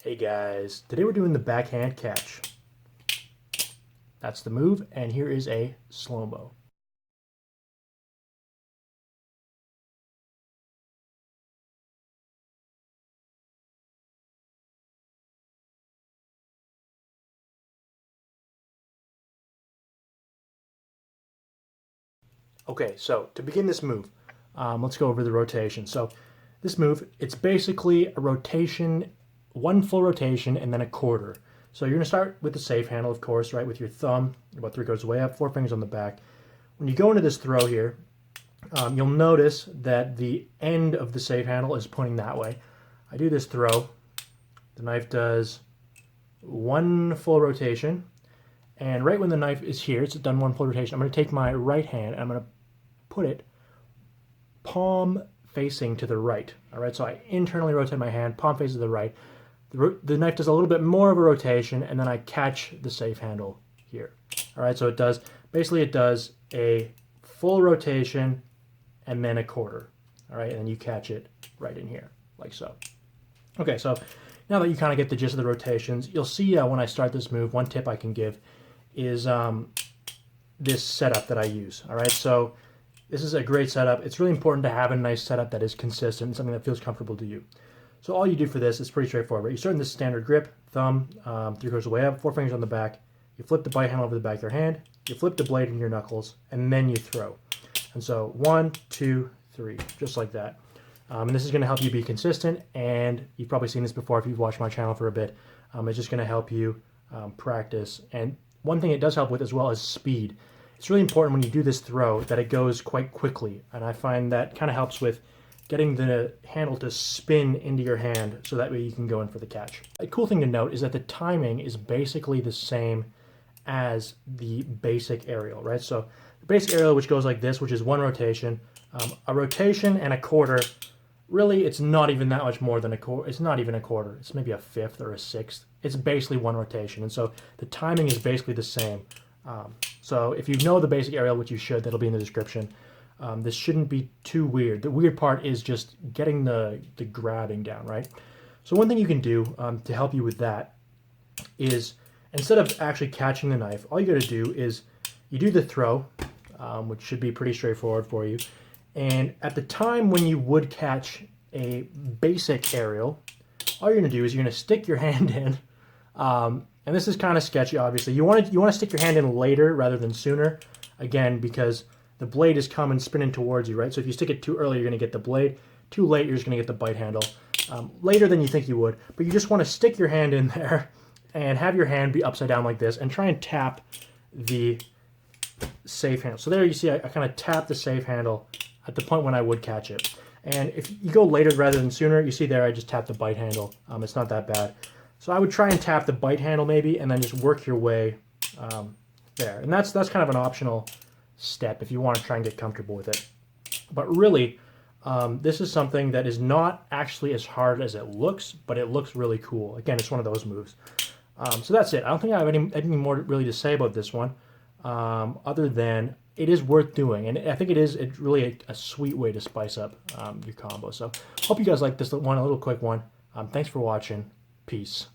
Hey guys, today we're doing the backhand catch. That's the move, and here is a slow-mo. Okay, so to begin this move, let's go over the rotation. So this move, it's basically a rotation, one full rotation, and then a quarter. So you're going to start with the safe handle, of course, right, with your thumb, about 3/4 way up, 4 fingers on the back. When you go into this throw here, you'll notice that the end of the safe handle is pointing that way. I do this throw, the knife does one full rotation, and right when the knife is here, it's done one full rotation, I'm going to take my right hand and I'm going to put it palm facing to the right. All right, so I internally rotate my hand, palm faces to the right. The knife does a little bit more of a rotation, and then I catch the safe handle here. All right, so it does, basically it does a full rotation and then a quarter. All right, and then you catch it right in here, like so. Okay, so now that you kind of get the gist of the rotations, you'll see when I start this move, one tip I can give is this setup that I use. All right, so this is a great setup. It's really important to have a nice setup that is consistent, something that feels comfortable to you. So all you do for this is pretty straightforward. You start in this standard grip, thumb 3/4 way up, 4 fingers on the back. You flip the bite handle over the back of your hand. You flip the blade in your knuckles, and then you throw. And so 1, 2, 3, just like that. And this is going to help you be consistent, and you've probably seen this before if you've watched my channel for a bit. It's just going to help you practice. And one thing it does help with as well is speed. It's really important when you do this throw that it goes quite quickly, and I find that kind of helps with getting the handle to spin into your hand so that way you can go in for the catch. A cool thing to note is that the timing is basically the same as the basic aerial, right? So the basic aerial, which goes like this, which is one rotation, a rotation and a quarter. Really, it's not even that much more than a quarter. It's not even a quarter. It's maybe a fifth or a sixth. It's basically one rotation, and so the timing is basically the same. So if you know the basic aerial, which you should, that'll be in the description. This shouldn't be too weird. The weird part is just getting the grabbing down, right? So one thing you can do to help you with that is instead of actually catching the knife, all you got to do is you do the throw, which should be pretty straightforward for you. And at the time when you would catch a basic aerial, all you're going to do is you're going to stick your hand in. And this is kind of sketchy, obviously. You want to stick your hand in later rather than sooner, again, because the blade is coming spinning towards you, right? So if you stick it too early, you're going to get the blade. Too late, you're just going to get the bite handle. Later than you think you would, but you just want to stick your hand in there and have your hand be upside down like this and try and tap the safe handle. So there you see I kind of tap the safe handle at the point when I would catch it. And if you go later rather than sooner, you see there I just tap the bite handle. It's not that bad. So I would try and tap the bite handle maybe and then just work your way there. And that's kind of an optional step if you want to try and get comfortable with it. But really, this is something that is not actually as hard as it looks, but it looks really cool. Again, it's one of those moves. So that's it. I don't think I have anything more really to say about this one, other than it is worth doing. And I think it's really a sweet way to spice up your combo. So hope you guys like this one, a little quick one. Thanks for watching. Peace.